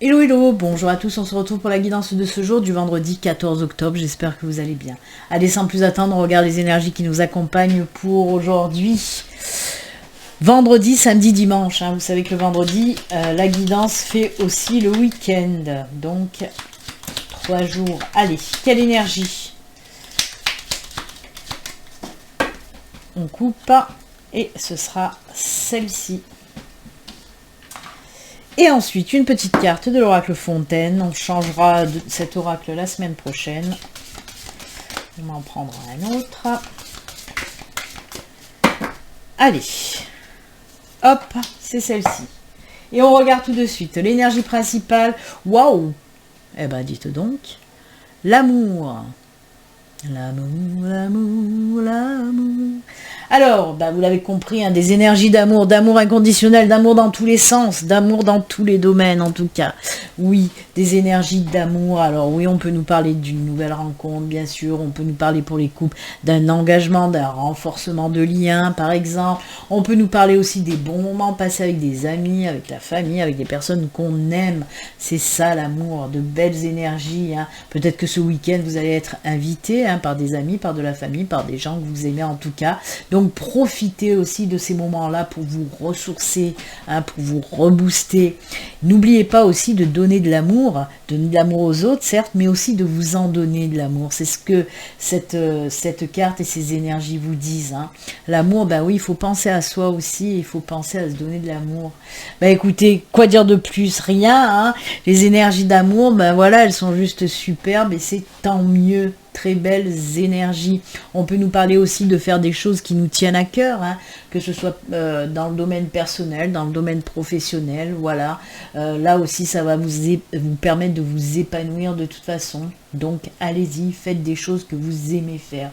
Hello hello, bonjour à tous, on se retrouve pour la guidance de ce jour du vendredi 14 octobre, j'espère que vous allez bien. Allez, sans plus attendre, on regarde les énergies qui nous accompagnent pour aujourd'hui. Vendredi, samedi, dimanche, vous savez que le vendredi, la guidance fait aussi le week-end, donc 3 jours. Allez, quelle énergie? On coupe et ce sera celle-ci. Et ensuite, une petite carte de l'oracle Fontaine. On changera de cet oracle la semaine prochaine. On va en prendre un autre. Allez. Hop, c'est celle-ci. Et on regarde tout de suite l'énergie principale. Waouh! Eh ben, dites donc. L'amour. L'amour, l'amour, l'amour. Alors, vous l'avez compris, des énergies d'amour, d'amour inconditionnel, d'amour dans tous les sens, d'amour dans tous les domaines en tout cas. Oui, des énergies d'amour. Alors oui, on peut nous parler d'une nouvelle rencontre, bien sûr. On peut nous parler pour les couples d'un engagement, d'un renforcement de liens, par exemple. On peut nous parler aussi des bons moments passés avec des amis, avec la famille, avec des personnes qu'on aime. C'est ça l'amour, de belles énergies. Peut-être que ce week-end, vous allez être invité par des amis, par de la famille, par des gens que vous aimez en tout cas. Donc profitez aussi de ces moments-là pour vous ressourcer, pour vous rebooster. N'oubliez pas aussi de donner de l'amour aux autres, certes, mais aussi de vous en donner de l'amour. C'est ce que cette carte et ces énergies vous disent. L'amour, oui, il faut penser à soi aussi, il faut penser à se donner de l'amour. Écoutez, quoi dire de plus? Rien. Les énergies d'amour, voilà, elles sont juste superbes et c'est tant mieux. Très belles énergies. On peut nous parler aussi de faire des choses qui nous tiennent à cœur, que ce soit dans le domaine personnel, dans le domaine professionnel, voilà. Là aussi, ça va vous permettre de vous épanouir de toute façon. Donc, allez-y, faites des choses que vous aimez faire.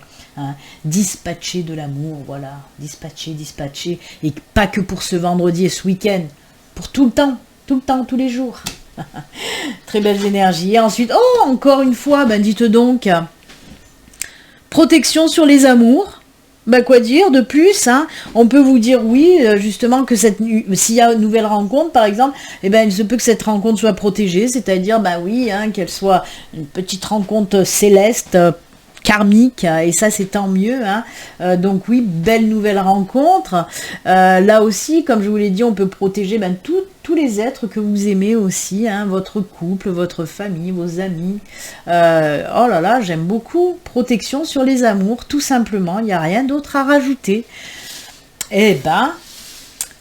Dispatchez de l'amour, voilà. Dispatchez. Et pas que pour ce vendredi et ce week-end. Pour tout le temps, tous les jours. Très belles énergies. Et ensuite, encore une fois, dites donc... Protection sur les amours. Quoi dire de plus, On peut vous dire oui, justement, que s'il y a une nouvelle rencontre, par exemple, il se peut que cette rencontre soit protégée, c'est-à-dire, oui, qu'elle soit une petite rencontre céleste, karmique, et ça c'est tant mieux. Donc oui, belle nouvelle rencontre. Là aussi, comme je vous l'ai dit, on peut protéger tous les êtres que vous aimez aussi, votre couple, votre famille, vos amis. Oh là là, j'aime beaucoup. Protection sur les amours, tout simplement, il n'y a rien d'autre à rajouter.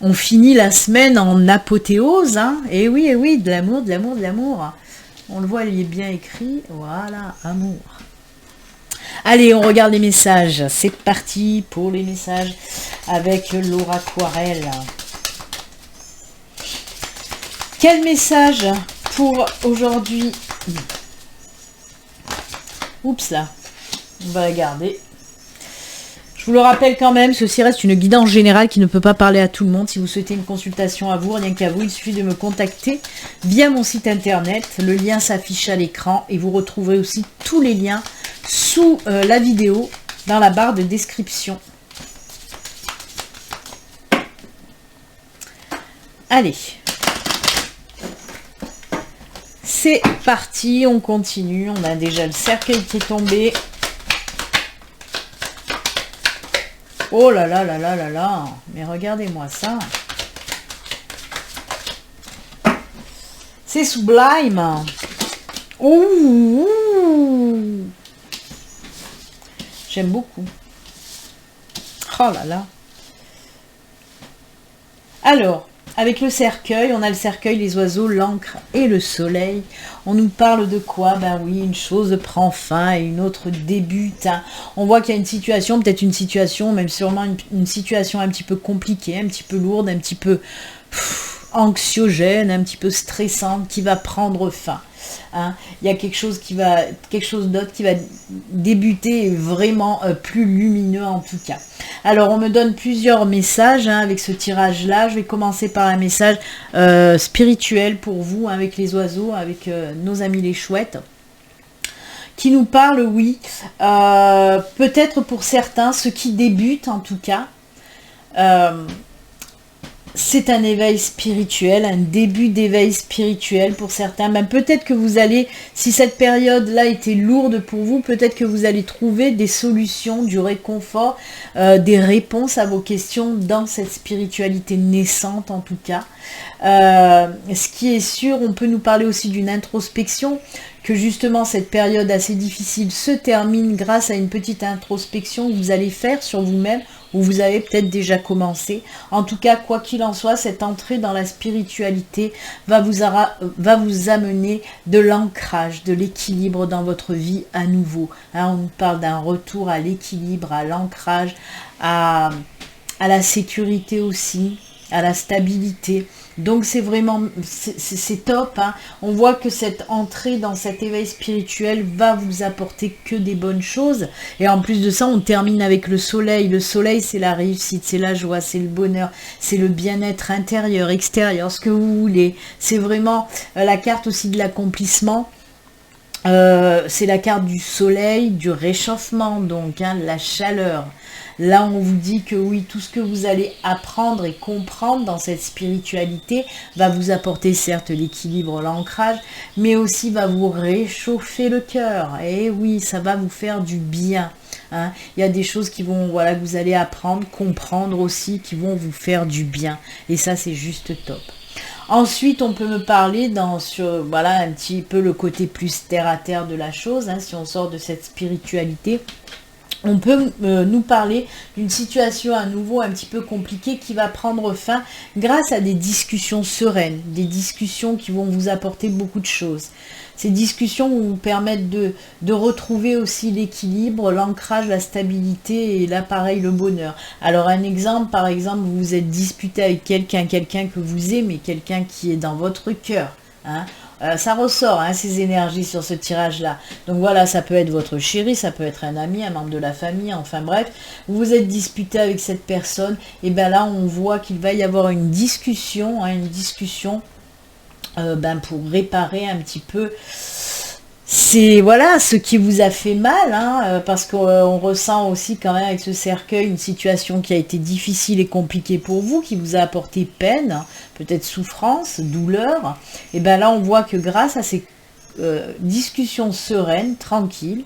On finit la semaine en apothéose, et oui, de l'amour. On le voit, il est bien écrit, voilà, amour. Allez, on regarde les messages. C'est parti pour les messages avec l'oraquarelle. Quel message pour aujourd'hui? Oups là, on va la garder. Je vous le rappelle quand même, ceci reste une guidance générale qui ne peut pas parler à tout le monde. Si vous souhaitez une consultation à vous, rien qu'à vous, il suffit de me contacter via mon site internet. Le lien s'affiche à l'écran et vous retrouverez aussi tous les liens sous la vidéo dans la barre de description. Allez, c'est parti, on continue. On a déjà le cercueil qui est tombé. Oh là là là là là là, mais regardez-moi ça. C'est sublime. Ouh. J'aime beaucoup. Oh là là. Alors, avec le cercueil, on a le cercueil, les oiseaux, l'encre et le soleil. On nous parle de quoi? Oui, une chose prend fin et une autre débute. On voit qu'il y a une situation, peut-être une situation, même sûrement une situation un petit peu compliquée, un petit peu lourde, un petit peu anxiogène, un petit peu stressante, qui va prendre fin. Il y a quelque chose d'autre qui va débuter vraiment plus lumineux en tout cas. Alors on me donne plusieurs messages avec ce tirage là. Je vais commencer par un message spirituel pour vous avec les oiseaux, avec nos amis les chouettes, qui nous parlent, oui, peut-être pour certains, ceux qui débutent en tout cas, c'est un éveil spirituel, un début d'éveil spirituel pour certains. Ben, peut-être que vous allez, si cette période-là était lourde pour vous, peut-être que vous allez trouver des solutions, du réconfort, des réponses à vos questions dans cette spiritualité naissante en tout cas. Ce qui est sûr, on peut nous parler aussi d'une introspection, que justement cette période assez difficile se termine grâce à une petite introspection que vous allez faire sur vous-même, ou vous avez peut-être déjà commencé. En tout cas, quoi qu'il en soit, cette entrée dans la spiritualité va vous amener de l'ancrage, de l'équilibre dans votre vie à nouveau. Hein, on nous parle d'un retour à l'équilibre, à l'ancrage, à la sécurité aussi, à la stabilité. Donc c'est vraiment, c'est top, hein. On voit que cette entrée dans cet éveil spirituel va vous apporter que des bonnes choses. Et en plus de ça, on termine avec le soleil. Le soleil, c'est la réussite, c'est la joie, c'est le bonheur, c'est le bien-être intérieur, extérieur, ce que vous voulez. C'est vraiment la carte aussi de l'accomplissement. C'est la carte du soleil, du réchauffement, donc hein, la chaleur. Là, on vous dit que oui, tout ce que vous allez apprendre et comprendre dans cette spiritualité va vous apporter certes l'équilibre, l'ancrage, mais aussi va vous réchauffer le cœur. Et oui, ça va vous faire du bien. Hein. Il y a des choses qui vont, voilà, que vous allez apprendre, comprendre aussi, qui vont vous faire du bien. Et ça, c'est juste top. Ensuite, on peut me parler sur voilà, un petit peu le côté plus terre à terre de la chose, hein, si on sort de cette spiritualité. On peut nous parler d'une situation à nouveau un petit peu compliquée qui va prendre fin grâce à des discussions sereines, des discussions qui vont vous apporter beaucoup de choses. Ces discussions vont vous permettre de retrouver aussi l'équilibre, l'ancrage, la stabilité et là pareil le bonheur. Alors un exemple, par exemple, vous vous êtes disputé avec quelqu'un que vous aimez, quelqu'un qui est dans votre cœur. Hein. Ça ressort, hein, ces énergies sur ce tirage-là. Donc voilà, ça peut être votre chéri, ça peut être un ami, un membre de la famille, enfin bref. Vous vous êtes disputé avec cette personne, et bien là, on voit qu'il va y avoir une discussion, hein, pour réparer un petit peu c'est voilà ce qui vous a fait mal, hein, parce qu'on ressent aussi quand même avec ce cercueil une situation qui a été difficile et compliquée pour vous, qui vous a apporté peine, peut-être souffrance, douleur. Et bien là on voit que grâce à ces discussions sereines, tranquilles,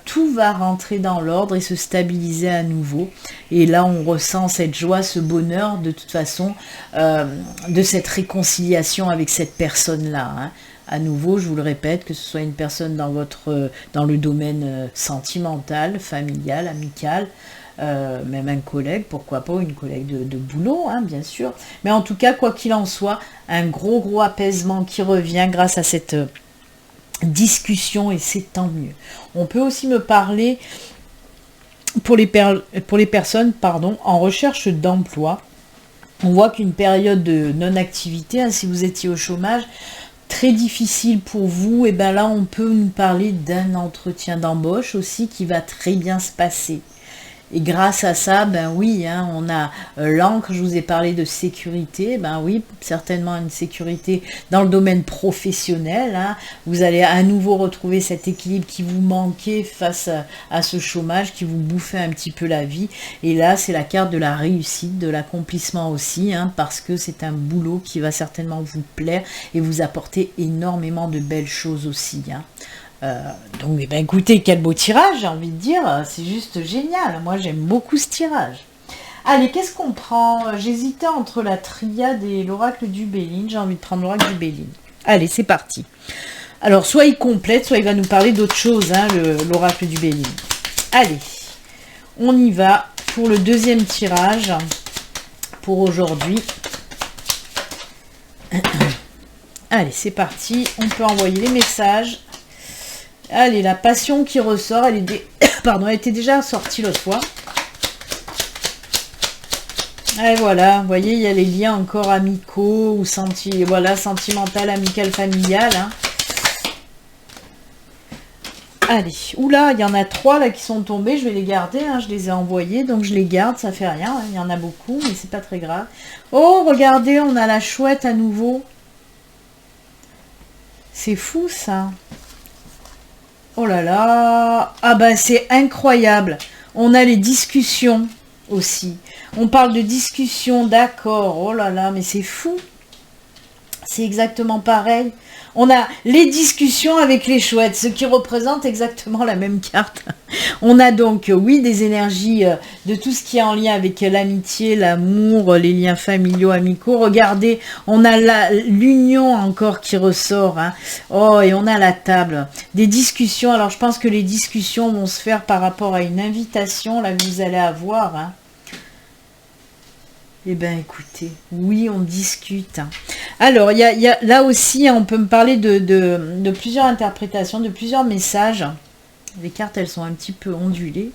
tout va rentrer dans l'ordre et se stabiliser à nouveau. Et là, on ressent cette joie, ce bonheur, de toute façon, de cette réconciliation avec cette personne-là. Hein. À nouveau, je vous le répète, que ce soit une personne dans le domaine sentimental, familial, amical, même un collègue, pourquoi pas, une collègue de boulot, hein, bien sûr. Mais en tout cas, quoi qu'il en soit, un gros apaisement qui revient grâce à cette discussion, et c'est tant mieux. On peut aussi me parler pour les personnes en recherche d'emploi. On voit qu'une période de non-activité, hein, si vous étiez au chômage, très difficile pour vous, et bien là on peut nous parler d'un entretien d'embauche aussi qui va très bien se passer. Et grâce à ça, ben oui, hein, on a l'encre, je vous ai parlé de sécurité, ben oui, certainement une sécurité dans le domaine professionnel. Hein. Vous allez à nouveau retrouver cet équilibre qui vous manquait face à ce chômage, qui vous bouffait un petit peu la vie. Et là, c'est la carte de la réussite, de l'accomplissement aussi, hein, parce que c'est un boulot qui va certainement vous plaire et vous apporter énormément de belles choses aussi. Hein. Donc, écoutez, quel beau tirage, j'ai envie de dire, c'est juste génial. Moi, j'aime beaucoup ce tirage. Allez, qu'est-ce qu'on prend? J'hésitais entre la triade et l'oracle du Béline. J'ai envie de prendre l'oracle du Béline. Allez, c'est parti. Alors, soit il complète, soit il va nous parler d'autre chose, hein, l'oracle du Béline. Allez, on y va pour le deuxième tirage pour aujourd'hui. Allez, c'est parti. On peut envoyer les messages. Allez, la passion qui ressort, elle était déjà sortie l'autre fois. Et voilà, vous voyez, il y a les liens encore amicaux ou sentimental, amical, familial. Hein. Allez, oula, il y en a 3 là qui sont tombés, je vais les garder, hein, je les ai envoyés, donc je les garde, ça fait rien, hein, il y en a beaucoup, mais c'est pas très grave. Oh, regardez, on a la chouette à nouveau. C'est fou ça. Oh là là, ah ben c'est incroyable. On a les discussions, aussi. On parle de discussion, d'accord. Oh là là, mais c'est fou. C'est exactement pareil. On a les discussions avec les chouettes, ce qui représente exactement la même carte. On a donc, oui, des énergies de tout ce qui est en lien avec l'amitié, l'amour, les liens familiaux, amicaux. Regardez, on a l'union encore qui ressort. Hein. Oh, et on a la table. Des discussions. Alors, je pense que les discussions vont se faire par rapport à une invitation là que vous allez avoir. Hein. Eh bien, écoutez, oui, on discute. Alors, il y a là aussi, on peut me parler de plusieurs interprétations, de plusieurs messages. Les cartes, elles sont un petit peu ondulées.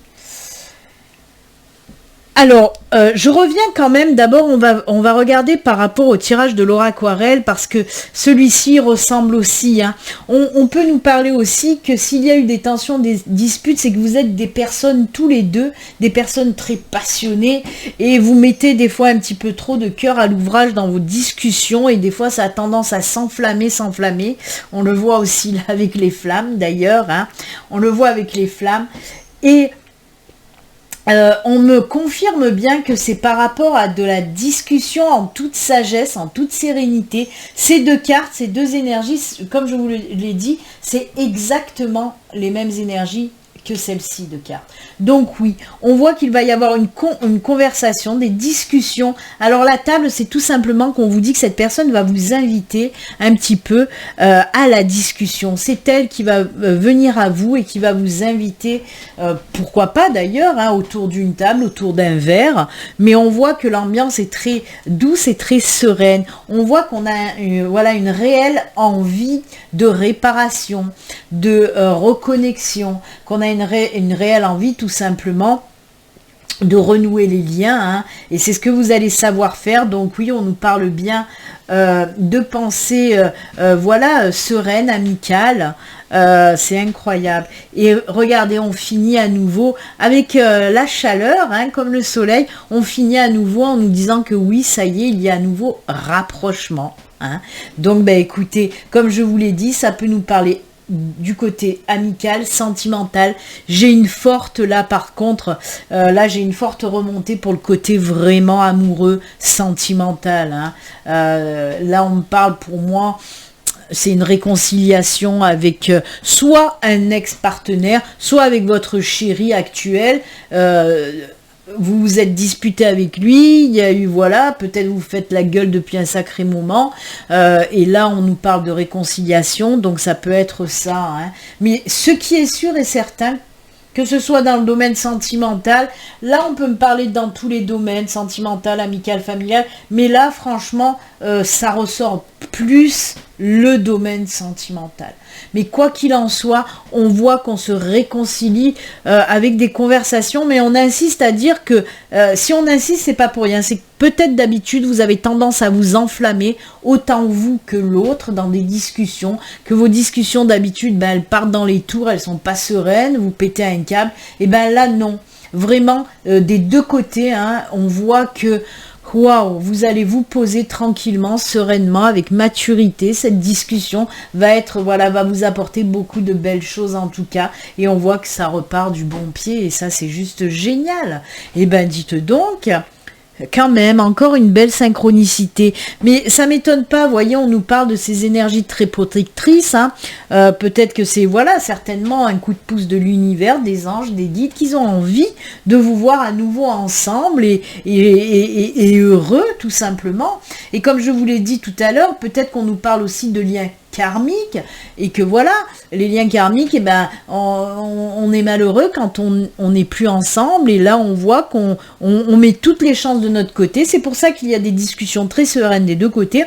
Alors, je reviens quand même, d'abord on va regarder par rapport au tirage de Laura Aquarelle, parce que celui-ci ressemble aussi. Hein. On peut nous parler aussi que s'il y a eu des tensions, des disputes, c'est que vous êtes des personnes tous les deux, des personnes très passionnées, et vous mettez des fois un petit peu trop de cœur à l'ouvrage dans vos discussions, et des fois ça a tendance à s'enflammer. On le voit aussi là avec les flammes d'ailleurs, hein. On le voit avec les flammes, et on me confirme bien que c'est par rapport à de la discussion en toute sagesse, en toute sérénité. Ces deux cartes, ces deux énergies, comme je vous l'ai dit, c'est exactement les mêmes énergies que celle-ci de cartes. Donc oui, on voit qu'il va y avoir une conversation, des discussions. Alors la table, c'est tout simplement qu'on vous dit que cette personne va vous inviter un petit peu à la discussion. C'est elle qui va venir à vous et qui va vous inviter, pourquoi pas d'ailleurs, hein, autour d'une table, autour d'un verre. Mais on voit que l'ambiance est très douce et très sereine. On voit qu'on a voilà, une réelle envie de réparation, de reconnexion, qu'on a une réelle envie tout simplement de renouer les liens, hein, et c'est ce que vous allez savoir faire. Donc oui, on nous parle bien de pensée voilà, sereine, amicale. C'est incroyable. Et regardez, on finit à nouveau avec la chaleur, hein, comme le soleil. On finit à nouveau en nous disant que oui, ça y est, il y a à nouveau rapprochement. Hein. Donc, ben, écoutez, comme je vous l'ai dit, ça peut nous parler du côté amical, sentimental. J'ai une forte, là par contre, là j'ai une forte remontée pour le côté vraiment amoureux, sentimental. Hein. Là on me parle, pour moi, c'est une réconciliation avec soit un ex-partenaire, soit avec votre chéri actuel. Vous vous êtes disputé avec lui, il y a eu, voilà, peut-être vous faites la gueule depuis un sacré moment, et là on nous parle de réconciliation, donc ça peut être ça. Hein. Mais ce qui est sûr et certain, que ce soit dans le domaine sentimental, là on peut me parler dans tous les domaines, sentimental, amical, familial, mais là franchement, ça ressort plus le domaine sentimental. Mais quoi qu'il en soit, on voit qu'on se réconcilie avec des conversations, mais on insiste à dire que si on insiste, c'est pas pour rien. C'est que peut-être d'habitude, vous avez tendance à vous enflammer, autant vous que l'autre, dans des discussions, que vos discussions d'habitude, ben, elles partent dans les tours, elles sont pas sereines, vous pétez un câble, et ben là non. Vraiment, des deux côtés, hein, on voit que waouh, vous allez vous poser tranquillement, sereinement, avec maturité. Cette discussion va être, voilà, va vous apporter beaucoup de belles choses en tout cas. Et on voit que ça repart du bon pied et ça, c'est juste génial. Et ben, dites donc, quand même, encore une belle synchronicité. Mais ça m'étonne pas, voyez, on nous parle de ces énergies très protectrices. Hein. Peut-être que c'est, voilà, certainement un coup de pouce de l'univers, des anges, des guides, qu'ils ont envie de vous voir à nouveau ensemble et heureux, tout simplement. Et comme je vous l'ai dit tout à l'heure, peut-être qu'on nous parle aussi de liens karmiques, et que voilà, les liens karmiques, eh ben, on est malheureux quand on n'est plus ensemble, et là on voit qu'on met toutes les chances de notre côté. C'est pour ça qu'il y a des discussions très sereines des deux côtés.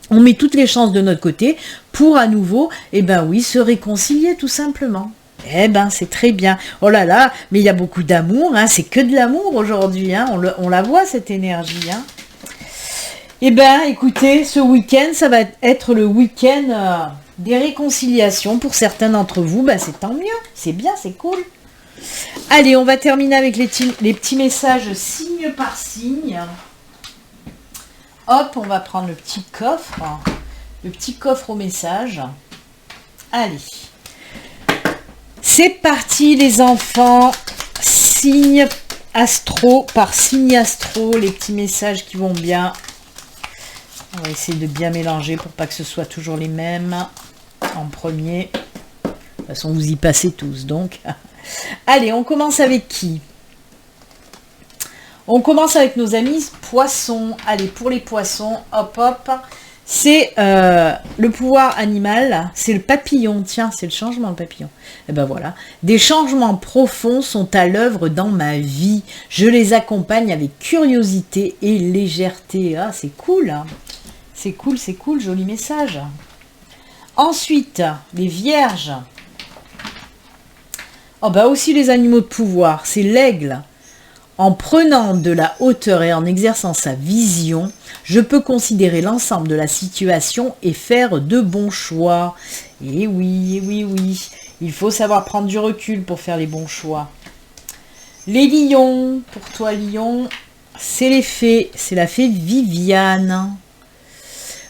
On met toutes les chances de notre côté pour à nouveau, eh ben oui, se réconcilier tout simplement. Eh ben, c'est très bien. Oh là là, mais il y a beaucoup d'amour, hein, c'est que de l'amour aujourd'hui, hein, on la voit cette énergie, hein. Eh bien, écoutez, ce week-end, ça va être le week-end des réconciliations. Pour certains d'entre vous, ben, c'est tant mieux. C'est bien, c'est cool. Allez, on va terminer avec les petits messages signe par signe. Hop, on va prendre le petit coffre. Le petit coffre aux messages. Allez. C'est parti, les enfants. Signe Astro par signe astro, les petits messages qui vont bien. On va essayer de bien mélanger pour pas que ce soit toujours les mêmes en premier. De toute façon, vous y passez tous, donc. Allez, on commence avec qui? On commence avec nos amis poissons. Allez, pour les poissons, hop, hop. C'est le pouvoir animal, c'est le papillon. Tiens, c'est le changement, le papillon. Et ben voilà. Des changements profonds sont à l'œuvre dans ma vie. Je les accompagne avec curiosité et légèreté. Ah, c'est cool, hein. C'est cool, joli message. Ensuite, les vierges. Oh bah aussi les animaux de pouvoir, c'est l'aigle. En prenant de la hauteur et en exerçant sa vision, je peux considérer l'ensemble de la situation et faire de bons choix. Et oui, il faut savoir prendre du recul pour faire les bons choix. Les lions, pour toi lion, c'est les fées, c'est la fée Viviane.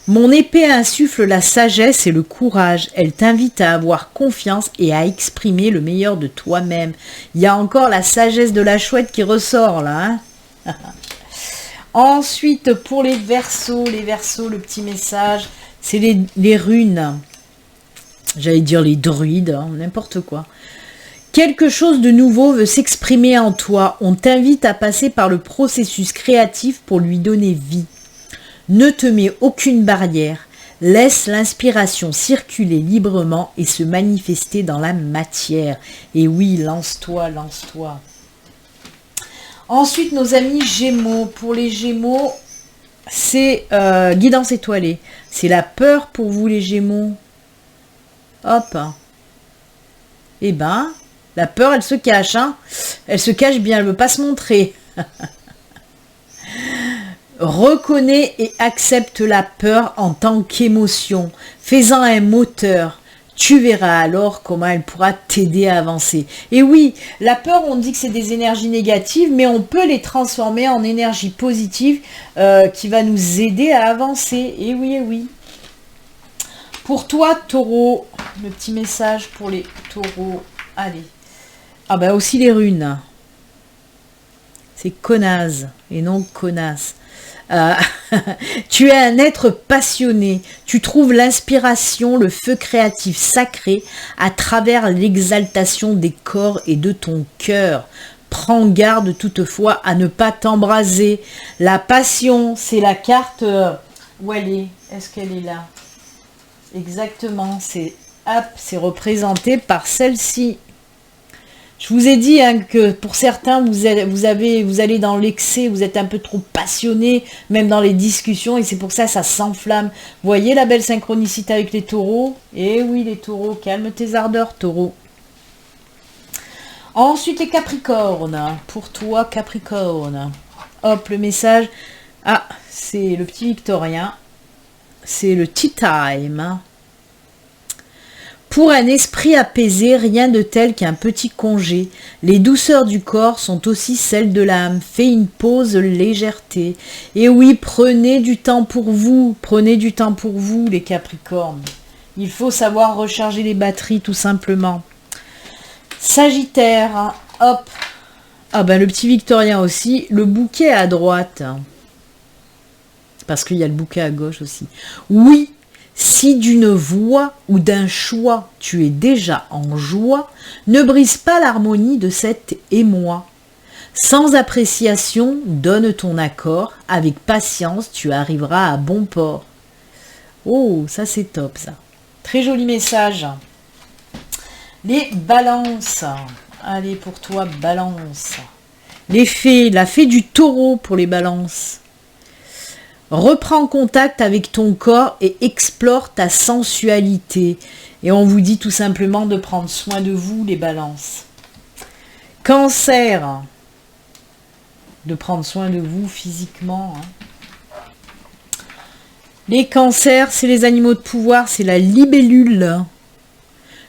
Mon épée insuffle la sagesse et le courage. Elle t'invite à avoir confiance et à exprimer le meilleur de toi-même. Il y a encore la sagesse de la chouette qui ressort là. Hein. Ensuite, pour les Verseaux, le petit message, c'est les runes. J'allais dire les druides, hein, n'importe quoi. Quelque chose de nouveau veut s'exprimer en toi. On t'invite à passer par le processus créatif pour lui donner vie. Ne te mets aucune barrière, laisse l'inspiration circuler librement et se manifester dans la matière. Et oui, lance-toi. Ensuite, nos amis Gémeaux. Pour les Gémeaux, c'est guidance étoilée. C'est la peur pour vous les Gémeaux. Hop. Eh ben, la peur, elle se cache. Hein. Elle se cache bien, elle ne veut pas se montrer. Reconnais et accepte la peur en tant qu'émotion, fais-en un moteur. Tu verras alors comment elle pourra t'aider à avancer. Et oui, la peur, on dit que c'est des énergies négatives, mais on peut les transformer en énergie positive qui va nous aider à avancer. Et oui. Pour toi, taureau, le petit message pour les taureaux. Allez. Ah bah aussi les runes. C'est connasse et non connasse. Tu es un être passionné, tu trouves l'inspiration, le feu créatif sacré à travers l'exaltation des corps et de ton cœur. Prends garde toutefois à ne pas t'embraser. La passion, c'est la carte... où elle est? Est-ce qu'elle est là? Exactement, c'est représenté par celle-ci. Je vous ai dit hein, que pour certains, vous allez dans l'excès, vous êtes un peu trop passionné, même dans les discussions, et c'est pour ça que ça s'enflamme. Vous voyez la belle synchronicité avec les taureaux? Eh oui, les taureaux, calme tes ardeurs, taureaux. Ensuite, les capricornes. Pour toi, capricorne. Hop, le message. Ah, c'est le petit Victorien. C'est le tea time. Pour un esprit apaisé, rien de tel qu'un petit congé. Les douceurs du corps sont aussi celles de l'âme. Fais une pause légèreté. Et oui, prenez du temps pour vous. Prenez du temps pour vous, les Capricornes. Il faut savoir recharger les batteries, tout simplement. Sagittaire, hop. Ah ben le petit Victorien aussi. Le bouquet à droite. Parce qu'il y a le bouquet à gauche aussi. Oui. Si d'une voix ou d'un choix tu es déjà en joie, ne brise pas l'harmonie de cet émoi. Sans appréciation, donne ton accord, avec patience tu arriveras à bon port. Oh, ça c'est top ça. Très joli message. Les balances. Allez pour toi, balance. Les fées, la fée du taureau pour les balances. Reprends contact avec ton corps et explore ta sensualité. Et on vous dit tout simplement de prendre soin de vous, les balances. Cancer. De prendre soin de vous physiquement. Hein. Les cancers, c'est les animaux de pouvoir, c'est la libellule.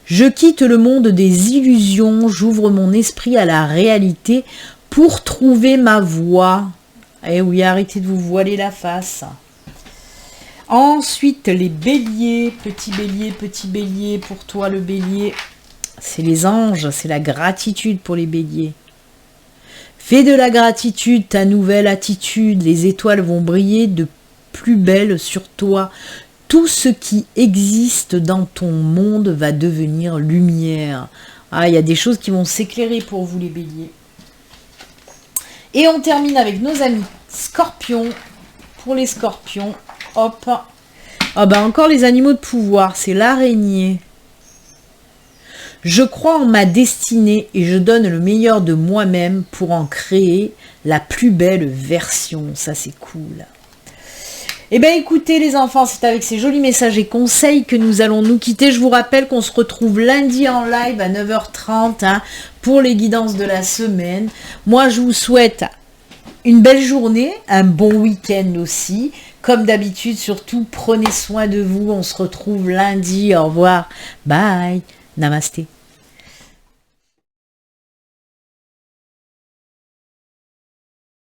Je quitte le monde des illusions, j'ouvre mon esprit à la réalité pour trouver ma voie. Eh oui, arrêtez de vous voiler la face. Ensuite, les béliers. Petit bélier, pour toi le bélier. C'est les anges, c'est la gratitude pour les béliers. Fais de la gratitude ta nouvelle attitude. Les étoiles vont briller de plus belle sur toi. Tout ce qui existe dans ton monde va devenir lumière. Ah, il y a des choses qui vont s'éclairer pour vous les béliers. Et on termine avec nos amis scorpions. Pour les scorpions, hop. Ah bah encore les animaux de pouvoir, c'est l'araignée. Je crois en ma destinée et je donne le meilleur de moi-même pour en créer la plus belle version. Ça c'est cool. Eh bien écoutez les enfants, c'est avec ces jolis messages et conseils que nous allons nous quitter. Je vous rappelle qu'on se retrouve lundi en live à 9h30 pour les guidances de la semaine. Moi je vous souhaite une belle journée, un bon week-end aussi. Comme d'habitude, surtout prenez soin de vous. On se retrouve lundi. Au revoir. Bye. Namasté.